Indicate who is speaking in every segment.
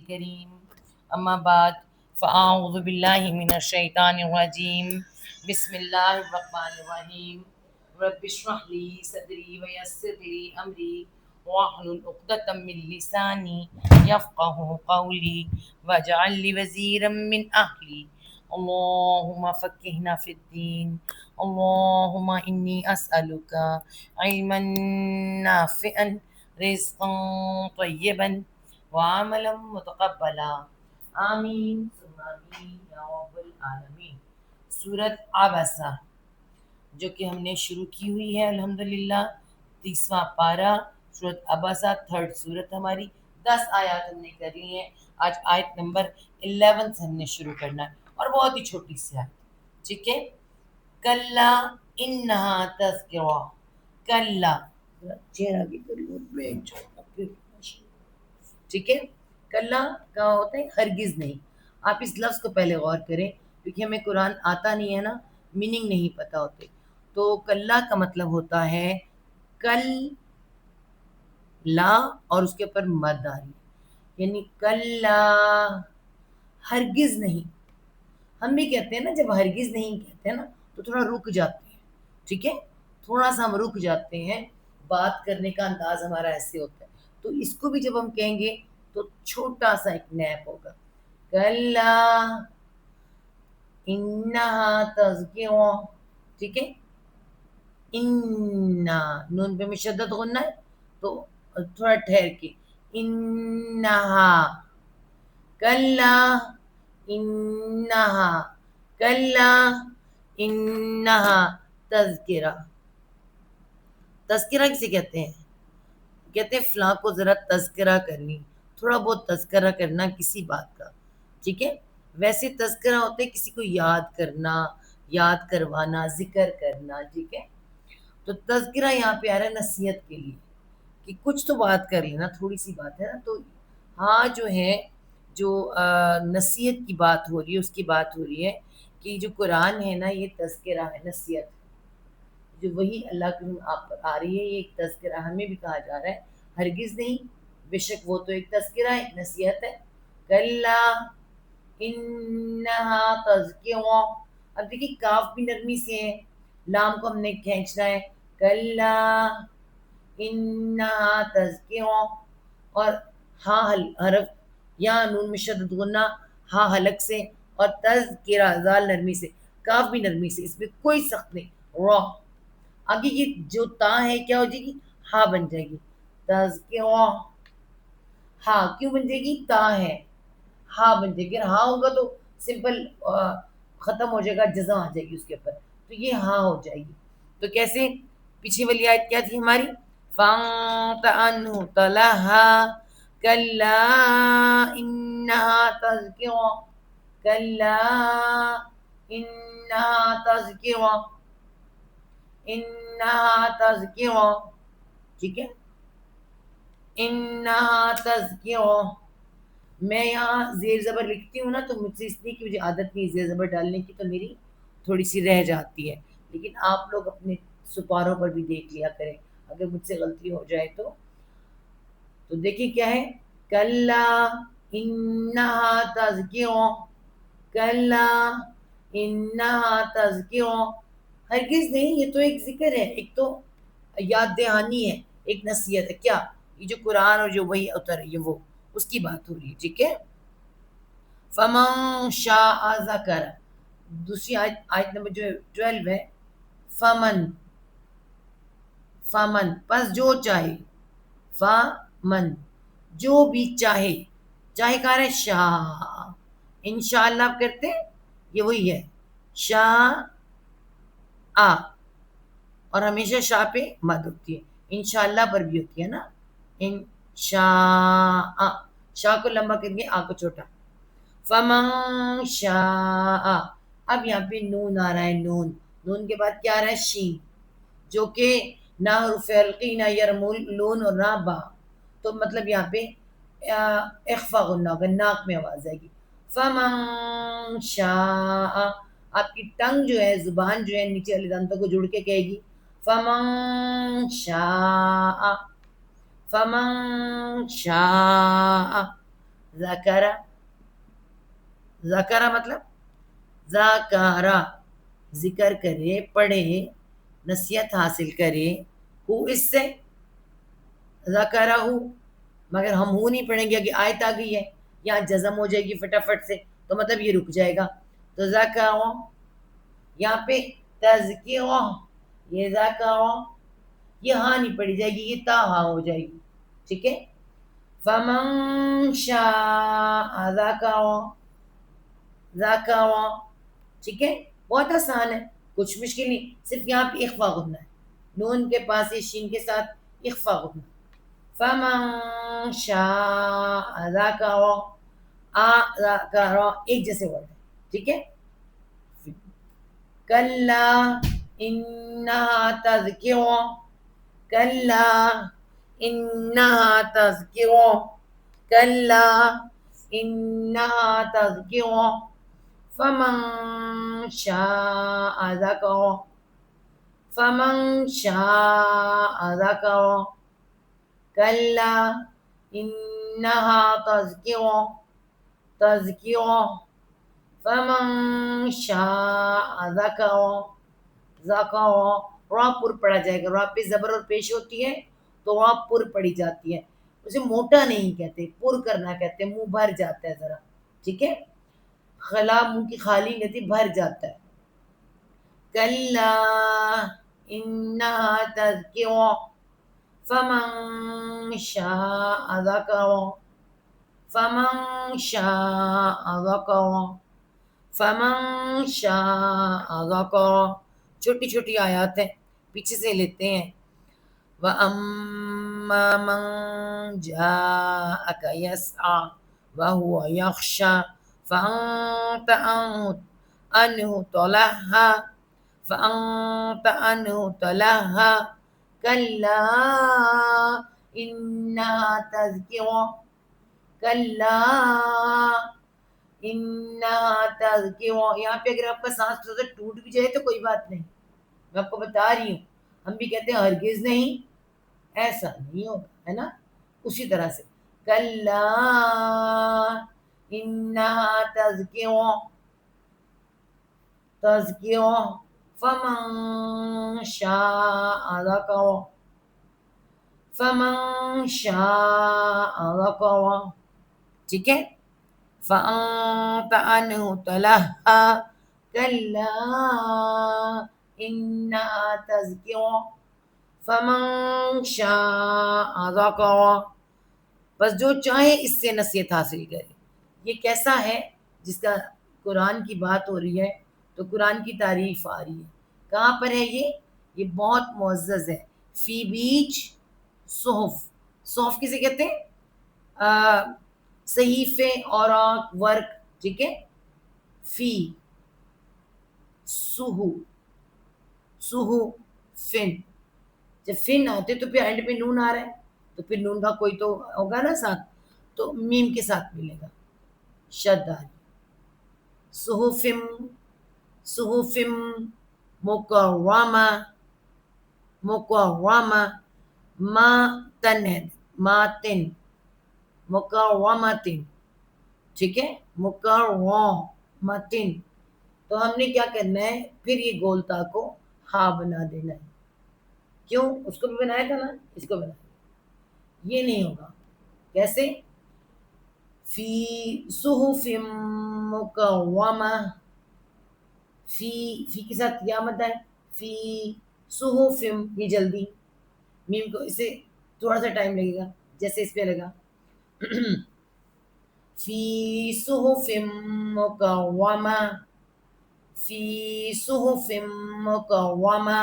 Speaker 1: الكريم أما بعد فأعوذ بالله من الشيطان الرجيم بسم الله الرحمن الرحيم رب اشرح لي صدري ويسر لي أمري واحلل عقدة من لساني يفقه قولي واجعل لي وزيرا من أهلي اللهم فقهنا في الدين اللهم إني أسألك علما نافعا رزقا طيبا وعملا متقبلا آمین ثم آمین یا رب العالمین۔ سورت عبسہ جو کہ ہم نے شروع کی ہوئی ہے الحمدللہ، 30واں پارہ سورت عبسہ، تھرڈ سورت ہماری، 10 آیات ہم نے کر لی ہیں۔ آج آیت نمبر 11 سے ہم نے شروع کرنا ہے اور بہت ہی چھوٹی سی آیت، ٹھیک ہے۔ کلا انہا تذکرہ، کلا چہرہ کی ٹھیک ہے۔ کلا کا ہوتا ہے ہرگز نہیں۔ آپ اس لفظ کو پہلے غور کریں کیونکہ ہمیں قرآن آتا نہیں ہے نا، میننگ نہیں پتہ ہوتے۔ تو کلا کا مطلب ہوتا ہے کل لا اور اس کے اوپر مد آئی، یعنی کلا ہرگز نہیں۔ ہم بھی کہتے ہیں نا، جب ہرگز نہیں کہتے ہیں نا تو تھوڑا رک جاتے ہیں، ٹھیک ہے، تھوڑا سا ہم رک جاتے ہیں، بات کرنے کا انداز ہمارا ایسے ہوتا ہے۔ تو اس کو بھی جب ہم کہیں گے تو چھوٹا سا ایک نیپ ہوگا، کلا انہا تذکرہ، ٹھیک ہے۔ انہا نون پہ مشدد غنہ ہے تو تھوڑا ٹھہر کے انہا کلا انہا کلا انہا تذکرہ۔ تذکرہ کسے کہتے ہیں؟ کہتے ہیں فلاں کو ذرا تذکرہ کرنی، تھوڑا بہت تذکرہ کرنا کسی بات کا، ٹھیک ہے۔ ویسے تذکرہ ہوتے ہیں کسی کو یاد کرنا، یاد کروانا، ذکر کرنا، ٹھیک ہے۔ تو تذکرہ یہاں پہ آ رہا ہے نصیحت کے لیے کہ کچھ تو بات کر لینا، تھوڑی سی بات ہے نا۔ تو ہاں جو ہے، جو نصیحت کی بات ہو رہی ہے، اس کی بات ہو رہی ہے کہ جو قرآن ہے نا یہ تذکرہ ہے، نصیحت، جو وہی اللہ کی آپ پر آ رہی ہے، یہ ایک تذکرہ ہمیں بھی کہا جا رہا ہے، ہرگز نہیں، بے شک وہ تو ایک تذکرہ ہے، ایک نصیحت ہے۔ کلا انہا تذکرہ، اب دیکھیں کاف بھی نرمی سے ہے، لام کو ہم نے کھینچنا ہے، کلا انہا تذکرہ، اور ہاں حرف یہاں نون مشدد غنہ، ہاں حلق سے، اور تذکرہ زال نرمی سے، کاف بھی نرمی سے، اس میں کوئی سخت نہیں، را آگے یہ جو تا ہے کیا ہو جائے گی؟ ہاں بن جائے گی، تذکرہ، ہاں کیوں بن جائے گی؟ تا ہے، ہاں بن جائے گی، ہاں ہوگا تو سمپل ختم ہو جائے گا، جزا آ جائے گی اس کے اوپر، تو یہ ہاں ہو جائے گی۔ تو کیسے؟ پیچھے والی آیت کیا تھی ہماری؟ فَانْتَ عَنْهُ تَلَهَا كَلَّا إِنَّهَا تَذْكِرَةٌ كَلَّا إِنَّهَا تَذْكِرَةٌ انہا تذکرہ، ٹھیک ہے، انہا تذکرہ۔ میں یہاں زیر زبر لکھتی ہوں نا تو مجھ سے اس لیے کہ مجھے عادت نہیں زیر زبر ڈالنے کی، تو میری تھوڑی سی رہ جاتی ہے، لیکن آپ لوگ اپنے سپاروں پر بھی دیکھ لیا کریں، اگر مجھ سے غلطی ہو جائے تو دیکھیں کیا ہے، کلا انہا تذکرہ، کلا انہا تذکرہ، ہرگز نہیں، یہ تو ایک ذکر ہے، ایک تو یاد دہانی ہے، ایک نصیحت ہے، کیا یہ جو قرآن اور جو وہی اتر یہ وہ اس کی بات ہو رہی ہے، ٹھیک ہے۔ فَمَن شَاءَ ذَكَرَ، دوسری آیت نمبر جو 12 ہے، فَمَن فَمَن پس جو چاہے، فَمَن جو بھی چاہے، چاہے کہا رہے شاء، انشاءاللہ آپ کرتے ہیں، یہ وہی ہے شاء، اور ہمیشہ شاء پہ مد ہوتی ہے، انشاءاللہ پر بھی ہوتی ہے نا، انشاء، شاء کو لمبا کر کے آ کو چھوٹا، فَمَن شَاءَ، اب یہاں پہ نون آ رہا ہے، نون، نون کے بعد کیا آ رہا ہے؟ شین، جو کہ نہ حروف حلقی، نہ یرملون اور نہ با، تو مطلب یہاں پہ اخفا غنہ ہوگا، ناک میں آواز آئے گی، فَمَن شَاءَ، آپ کی ٹنگ جو ہے، زبان جو ہے نیچے والے دانتوں کو جڑ کے کہے گی، فَمَن شَاءَ، فَمَن شَاءَ ذکرہ، ذکرہ مطلب ذکرہ، ذکر کرے، پڑھے، نصیحت حاصل کرے، ہو اس سے ذکرہ ہو، مگر ہم ہو نہیں پڑھیں گے کہ آیت آ گئی ہے یہاں جزم ہو جائے گی فٹافٹ سے، تو مطلب یہ رک جائے گا. تو ذکرہ یہاں پہ تذکرہ، یہ ذکرہ یہ ہاں نہیں پڑھی جائے گی، یہ تا ہاں ہو جائے گی. ٹھیک ہے. فمن شاء ذکرہ، ذکرہ. ٹھیک ہے، بہت آسان ہے، کچھ مشکل نہیں، صرف یہاں پہ اخفا غنہ ہے، نون کے پاس یہ شین کے ساتھ اخفا غنہ. فمن شاء ذکرہ، ذکرہ ایک جیسے ورڈ ہے. ٹھیک ہے. کلا انہا تذکرہ، کلا انہا تذکرہ، کلا انہا تذکرہ. فمن شاء ذکرہ، فمن شاء ذکرہ. کلا انہا تذکرہ، تذکرہ. فمن شاء ذکرہ، ذکرہ. را پر پڑھا جائے گا، را پہ زبر اور پیش ہوتی ہے تو را پر پڑھی جاتی ہے. اسے موٹا نہیں کہتے، پر کرنا کہتے، منہ بھر جاتا ہے ذرا. ٹھیک ہے. خلا منہ کی خالی نہیں تھی، بھر جاتا ہے. کلا انہا تذکرہ، فمن شاء ذکرہ، فمن شاء ذکرہ، فمن شاء ذکرہ. چھوٹی چھوٹی آیات ہیں، پیچھے سے لیتے ہیں. وَأَمَّا مَن جَاءَكَ يَسْعَىٰ وَهُوَ يَخْشَىٰ فَأَنتَ عَنْهُ تَلَهَّىٰ، فَأَنتَ عَنْهُ تَلَهَّىٰ. كَلَّا إِنَّهَا تَذْكِرَةٌ، كَلَّا إِنَّهَا تَذْكِرَةٌ. یہاں پہ اگر آپ کا سانس تھوڑا سا ٹوٹ بھی جائے تو کوئی بات نہیں، میں آپ کو بتا رہی ہوں. ہم بھی کہتے ہیں ہرگز نہیں، ایسا نہیں ہوگا، ہے نا. اسی طرح سے کلا انہا تذکرہ، تذکرہ. فمن شاء ذکرہ، فمن شاء ذکرہ. ٹھیک ہے. فأنت عنہ تلہا، کلا انہا تذکرہ، فمن شاء ذکرہ. بس جو چاہے اس سے نصیحت حاصل کرے. یہ کیسا ہے جس کا قرآن کی بات ہو رہی ہے تو قرآن کی تعریف آ رہی ہے. کہاں پر ہے یہ بہت معزز ہے. فی بیچ صحف، صحف کسے کہتے ہیں؟ صحیفے اور ورک. ٹھیک ہے. فی سہو، سہو فن. جب فن آتے تو پھر اینڈ پہ نون آ رہا ہے تو پھر نون کا کوئی تو ہوگا نا ساتھ، تو میم کے ساتھ ملے گا. شد آ رہی. صحفم، صحفم مکرمہ، مکرمہ. ماتن ہے، ماتن، مکرمتن. ٹھیک ہے. مکرمتن. تو ہم نے کیا کرنا ہے، پھر یہ گولتا کو ہا بنا دینا ہے. کیوں؟ اس کو بھی بنایا تھا نا، اس کو بنایا. یہ نہیں ہوگا. کیسے؟ فی صحف مکرمہ. فی کے ساتھ کیا مدہ ہے؟ فی صحف، یہ جلدی میم کو اسے تھوڑا سا ٹائم لگے گا، جیسے اس پہ لگا. فی صحف مکرمہ، فی صحف مکرمہ.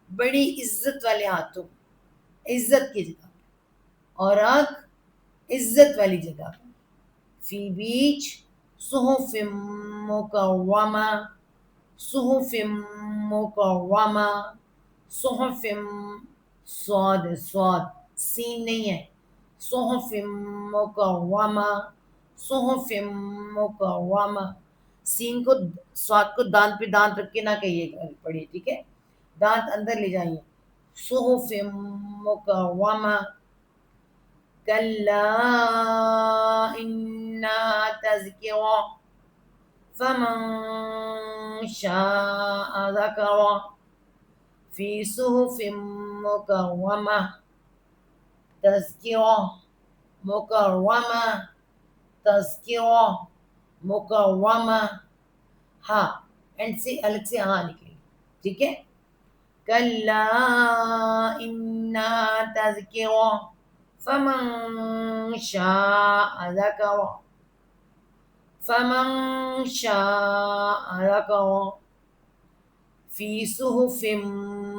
Speaker 1: بڑی عزت والے ہاتھوں، عزت کی جگہ، اور آنکھ عزت والی جگہ. فی بیچ صحف مکرمہ، صحف مکرمہ. صحف، صاد، صاد سین نہیں ہے. صحف مکرمہ، صحف مکرمہ. سین کو، صاد کو دانت پہ دانت رکھ کے نہ کہیے گا، پڑھیے. ٹھیک ہے. دانت اندر لے جائیے. صحف مکرمہ. کلا انہا تذکرہ فمن شاء ذکرہ فی صحف مکرمہ تذکرہ مکرمہ تذکرہ مکرمہ. ہاں اینڈ سے الگ سے ہاں نکلے گی. ٹھیک ہے. کلا انہا تذکرہ فمن شاء ذکرہ فمن شاء ذکرہ فی صحف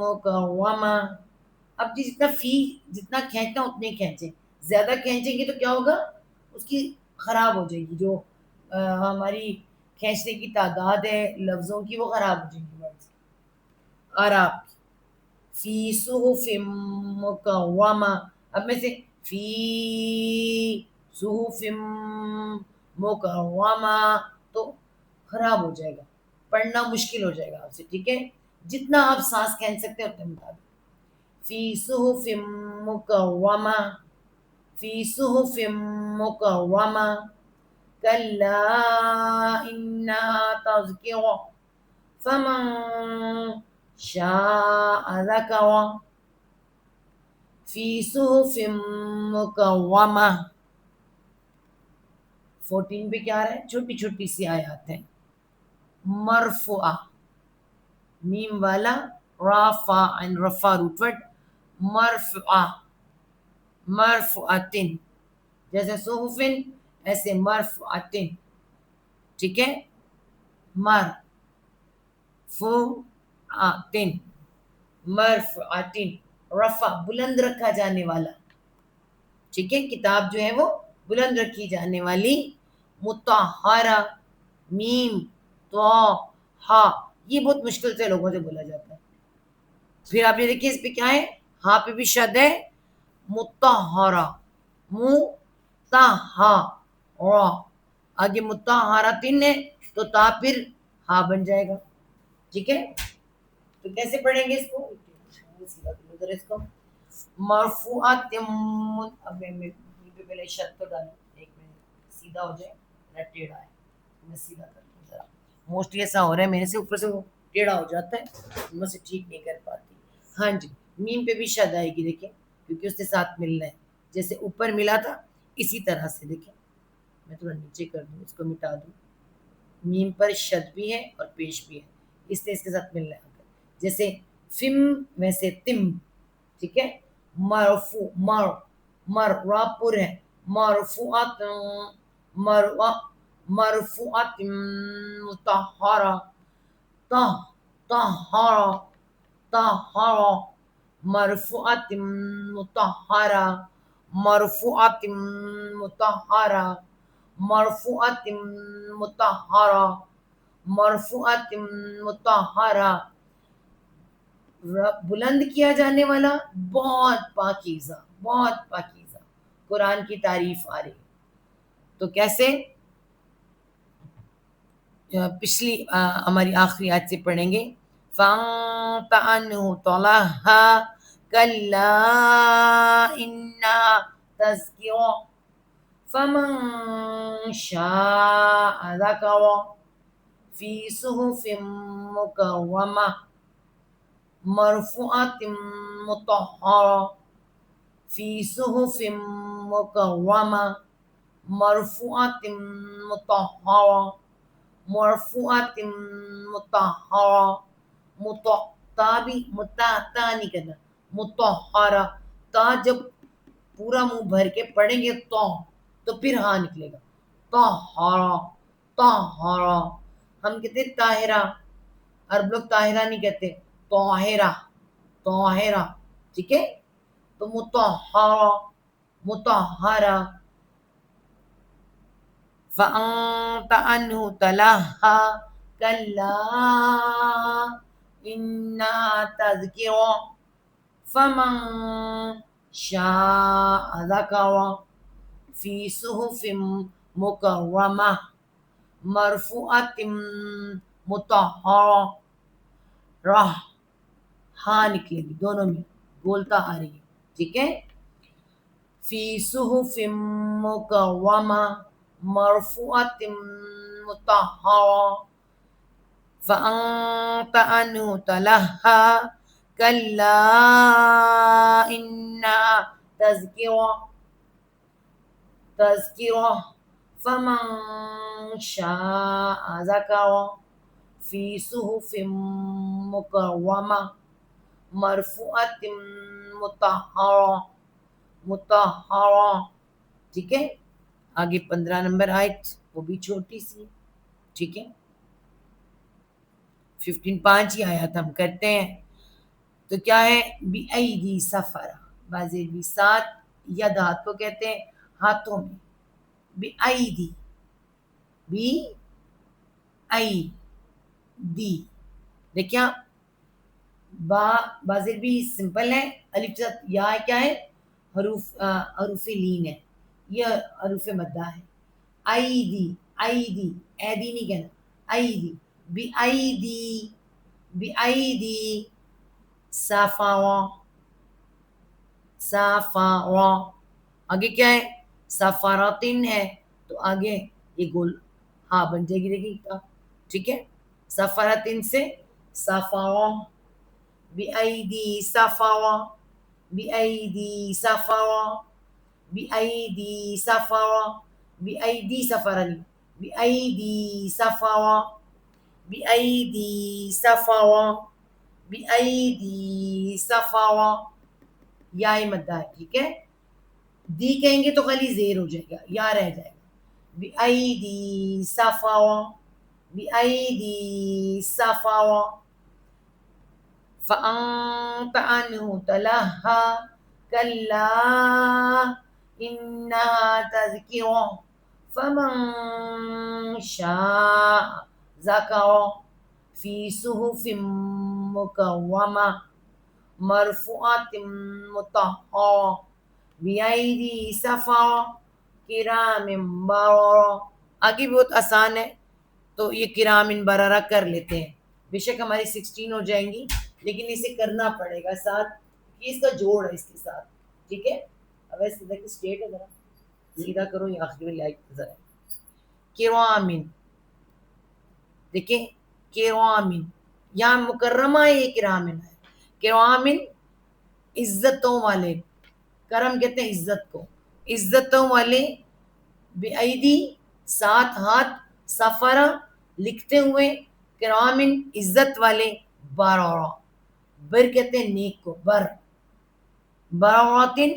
Speaker 1: مکرمہ. اب جتنا جتنا کھینچنا اتنے کھینچیں. زیادہ کھینچیں گے تو کیا ہوگا؟ اس کی خراب ہو جائے گی. جو ہماری کھینچنے کی تعداد ہے لفظوں کی وہ خراب ہو جائیں گی. اور آپ فی صحف مکرمہ. اب میں سے فی صحف مکرمہ تو خراب ہو جائے گا, پڑھنا مشکل ہو جائے گا آپ سے. ٹھیک ہے. جتنا آپ سانس کھینچ سکتے ہیں اتنے مطابق. فی صحف مکرمہ فی صحف مکرمہ کلا انہا تذکرہ فمن شاء ذکرہ فی صحف مکرمہ. 14 پہ کیا رہا ہے؟ چھوٹی چھوٹی سی آیات ہیں. مرفوعہ میم والا رافع and رفع روٹ ورڈ. مرفوعہ مرفوعتن جیسے صحفن ایسے مرفوعتن. ٹھیک ہے. مرفوعتن مرفوعتن رفع بلند رکھا جانے والا. ٹھیک ہے. کتاب جو ہے وہ بلند رکھی جانے والی. مطہرہ میم تو ہا یہ بہت مشکل سے لوگوں سے بولا جاتا ہے. پھر آپ یہ دیکھیے اس پہ کیا ہے؟ ہاں پہ بھی شد ہے. مطہرہ مطہرہ آگے مطہرتن ہے تو تا پھر ہاں بن جائے گا. ٹھیک ہے. تو کیسے پڑھیں گے اس کو؟ اس کو مرفوعات. اب میں پہلے شد تو ڈالوں ایک منٹ سیدھا ہو جائے میرا ٹیڑھا ہے میں سیدھا کر دوں ذرا. موسٹلی ایسا ہو رہا ہے میرے سے اوپر سے وہ ٹیڑھا ہو جاتا ہے میں سے ٹھیک نہیں کر پاتی. ہاں جی. میم پہ بھی شد آئے گی دیکھیں کیونکہ اس کے ساتھ ملنا ہے. جیسے اوپر ملا تھا اسی طرح سے دیکھیں. میں تھوڑا نیچے کر دوں اس کو مٹا دوں. میم پر شد بھی ہے اور پیش بھی ہے اس لیے اس کے ساتھ ملنا ہے. جیسے فم ویسے تم. ٹھیک ہے. مرفوع مر را پر ہے مرفوعات مرفوعات مطہرہ طہارہ طہارہ مرفوعات مطہرہ مرفوعات مطہرہ مرفوعات مطہرہ مرفوعات مطہرہ. بلند کیا جانے والا بہت پاکیزہ بہت پاکیزہ. قرآن کی تعریف آ رہی. تو کیسے؟ پچھلی ہماری آخری آیت سے پڑھیں گے. فانت عنہ طلحہ کلا انہا تذکرہ فمن شاء ذکرہ فی صحف مکرمہ مرفوعات مطہرہ فی صحف مکرمہ مرفوعات مطہرہ مرفوعات مطہرہ. تا بھی تا نہیں کرنا. مطہرہ تا جب پورا منہ بھر کے پڑھیں گے تو پھر ہاں نکلے گا. طہارہ طہارہ. ہم کہتے طاہرہ, عرب لوگ طاہرہ نہیں کہتے طاہرہ طاہرہ. ٹھیک ہے. تو مطہرہ مطہرہ. فأنت عنہ تلہا کلا انہا تذکرہ فمن شاء ذکرہ فی صحف مکرمہ مرفوعات مطہرہ. راہ ہاں نکلے گی دونوں میں بولتا آ رہی ہے. ٹھیک ہے. فی صحف مکرمہ مرفوعۃ مطہرہ فأنت عنه تلہا کلا انہا تذکرہ فمن شاء ذکرہ فی صحف مکرمہ مرفوعۃ مطہرہ. ٹھیک ہے. آگے 15 نمبر آیت وہ بھی چھوٹی سی. ٹھیک ہے. 15 5 ہی آیات ہم کرتے ہیں. تو کیا ہے؟ بِأَيْدِي سَفَرَ بازیر بھی ساتھ ید ہاتھ کو کہتے ہیں ہاتھوں میں. بِأَيْدِي بِأَيْدِي دیکھیں آپ با بازر بھی سمپل ہے. الف ساتھ یا کیا ہے؟ حروف لین ہے. یہ حروف مدہ ہے. ایدی ایدی ایدی نہیں کہنا. ایدی بی ایدی بی ایدی صفاوا صفاوا. آگے کیا ہے؟ سفارتن ہے تو آگے یہ گول ہاں بن جائے گی. دیکھیے ٹھیک ہے. سفارتن سے صفاوا بِأَيْدِي صفاوا بِأَيْدِي صفاوا بِأَيْدِي صفاوا بِأَيْدِي سفرنی بِأَيْدِي صفاوا بِأَيْدِي صفاوا بِأَيْدِي صفاوا. یا مدہ ہے. ٹھیک ہے. دی کہیں گے تو خالی زیر ہو جائے گا یا رہ جائے گا. بِأَيْدِي صفاوا بِأَيْدِي صفاوا فأنت عنه تلہا کلا انہا تذکرہ فمن شاء ذکرہ فی صحف مکرمہ مرفوعۃ مطہرہ بِأَيْدِي سفرہ کرام بررہ. آگے بہت آسان ہے تو یہ کرام بررہ کر لیتے ہیں. بے شک ہماری 16 ہو جائیں گی لیکن اسے کرنا پڑے گا ساتھ. یہ اس کا جوڑ ہے اس کے ساتھ. ٹھیک ہے. اب ایسے دیکھیں اسٹیٹ ہے ذرا سیدھا کرو یہ آخری میں لائک ذرا کرامن. دیکھیں کرامن یہاں مکرمہ ہے یہ کرامن ہے. کرامن عزتوں والے. کرم کہتے ہیں عزت کو. عزتوں والے. بِأَيْدِي ساتھ ہاتھ. سفرہ لکھتے ہوئے. کرامن عزت والے. بررہ بر کہتے ہیں نیک کو. برراتن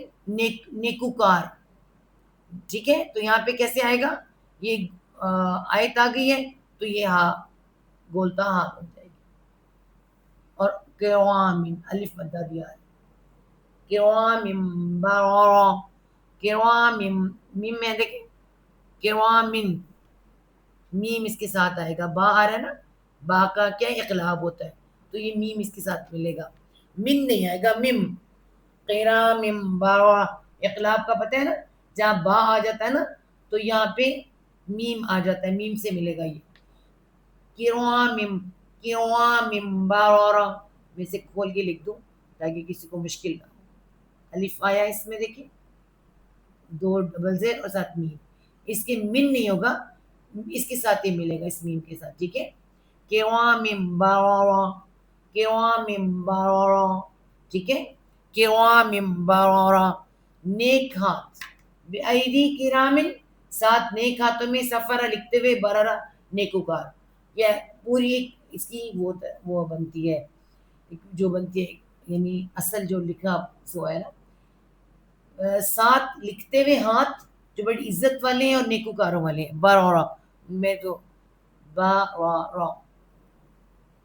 Speaker 1: نیکوکار. ٹھیک ہے. تو یہاں پہ کیسے آئے گا؟ یہ آیت آ گئی ہے تو یہ ہاں گولتا ہاں بن جائے گی. اور کرامن الف مدہ دیا ہے. کرامن بررہ کرامن میم میں دیکھیں کرامن میم اس کے ساتھ آئے گا. با آ رہا ہے نا. با کا کیا اقلاب ہوتا ہے تو یہ میم اس کے ساتھ ملے گا. من نہیں آئے گا. مم کرام بررہ اقلاب کا پتہ ہے نا. جہاں با آ جاتا ہے نا تو یہاں پہ میم آ جاتا ہے. میم سے ملے گا یہ کرام بررہ. میں سے کھول کے لکھ دوں تاکہ کسی کو مشکل نہ ہو. الف آیا اس میں دیکھیں 2 ڈبل زیر اور ساتھ میم. اس کے من نہیں ہوگا اس کے ساتھ ہی ملے گا اس میم کے ساتھ. ٹھیک ہے. کرام بررہ کرام بررہ. ٹھیک ہے. کرام بررہ نیک ہاتھ. بِأَيْدِي کرامن ساتھ نیک ہاتھوں میں. سفرہ لکھتے ہوئے. بررہ نیکوکار. یہ پوری اس کی وہ بنتی ہے جو بنتی ہے یعنی اصل جو لکھا سو ہے نا. ساتھ لکھتے ہوئے ہاتھ جو بڑی عزت والے ہیں اور نیکوکاروں والے ہیں. بررہ میں تو بررہ.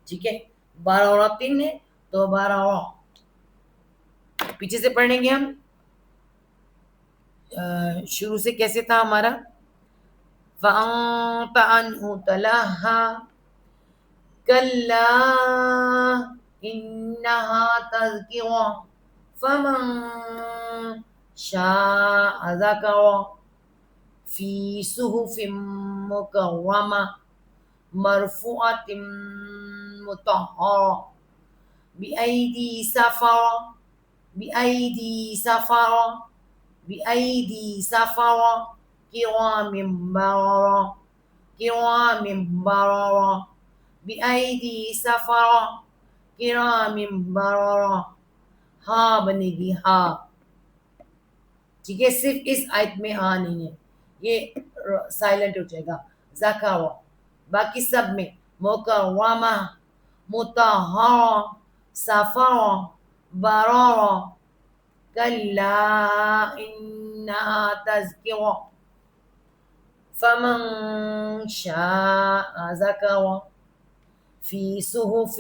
Speaker 1: ٹھیک ہے. برراتن ہے تو بررہ. پیچھے سے پڑھیں گے ہم. شروع سے کیسے تھا ہمارا؟ فَأَنْتَ عَنْهُ تَلَهَّا كَلَّا إِنَّهَا تَذْكِرَةٌ فَمَنْ شَاءَ ذَكَرَهُ فِي صُحُفٍ مُكَرَّمَةٍ مَرْفُوعَةٍ مُطَهَّرَةٍ بِأَيْدِي سَفَرَةٍ بِأَيْدِي سَفَرَةٍ بأيدي سفرة كرام بررة كرام بررة بأيدي سفرة کرام بررہ. ہاں بنے گی ہاں. ٹھیک ہے، صرف اس آیت میں ہاں نہیں ہے، یہ سائلنٹ ہو جائے گا. ذکر، باقی سب میں مکرمہ، مطہرہ، سفرہ، بررہ. کلا انہا تذکرہ فمن شاء ذکرہ فی صحف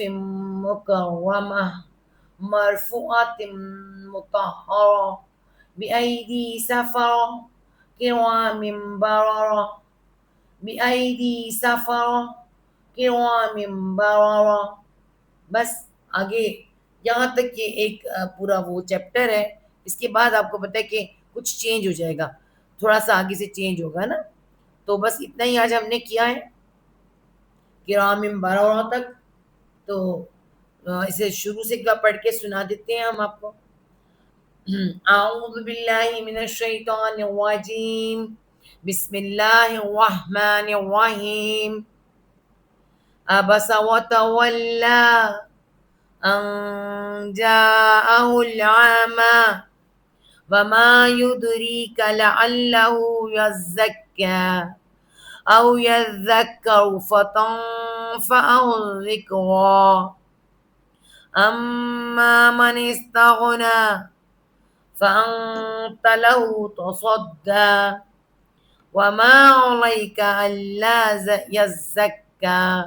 Speaker 1: مکرمہ مرفوعۃ مطہرہ بأیدی سفرہ کرام بررہ بأیدی سفرہ کرام بررہ. بس آگے یہاں تک یہ ایک پورا وہ چیپٹر ہے. اس کے بعد آپ کو پتہ ہے کہ کچھ چینج ہو جائے گا، تھوڑا سا آگے سے چینج ہوگا نا. تو بس اتنا ہی آج ہم نے کیا ہے کرام بررہ تک. تو اسے شروع سے پڑھ کے سنا دیتے ہیں ہم آپ کو. اعوذ باللہ من الشیطان الرجیم بسم اللہ الرحمن الرحیم. عبس وتولی ان جاءہ العامی وما يدریک لعلہ یزکی او یذکر فتنفعہ الذکریٰ اما من استغنی فأنت له تصدى وما عليك ألا يزكى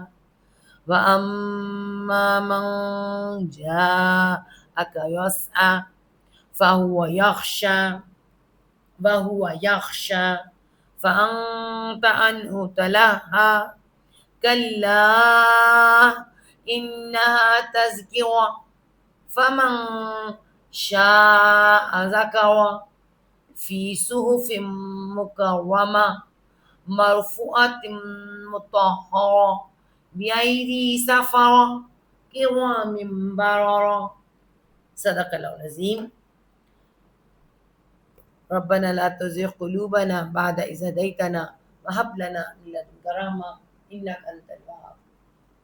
Speaker 1: وأما من جاءك يسعى فهو يخشى فأنت عنه تلهى كلا إنها تذكرة فمن شاء ذکرہ فی صحف مکرمہ مرفوعۃ مطہرہ بأیدی سفرہ کرام بررہ. صدق اللہ العظیم. ربنا لا تزغ قلوبنا بعد إذ هديتنا وهب لنا من لدنك رحمة إنك أنت الوهاب.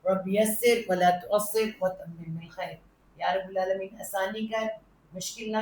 Speaker 1: رب یسر ولا تعسر وتمم بالخیر. یا رب العالمین آسانی کر، مشکل نہ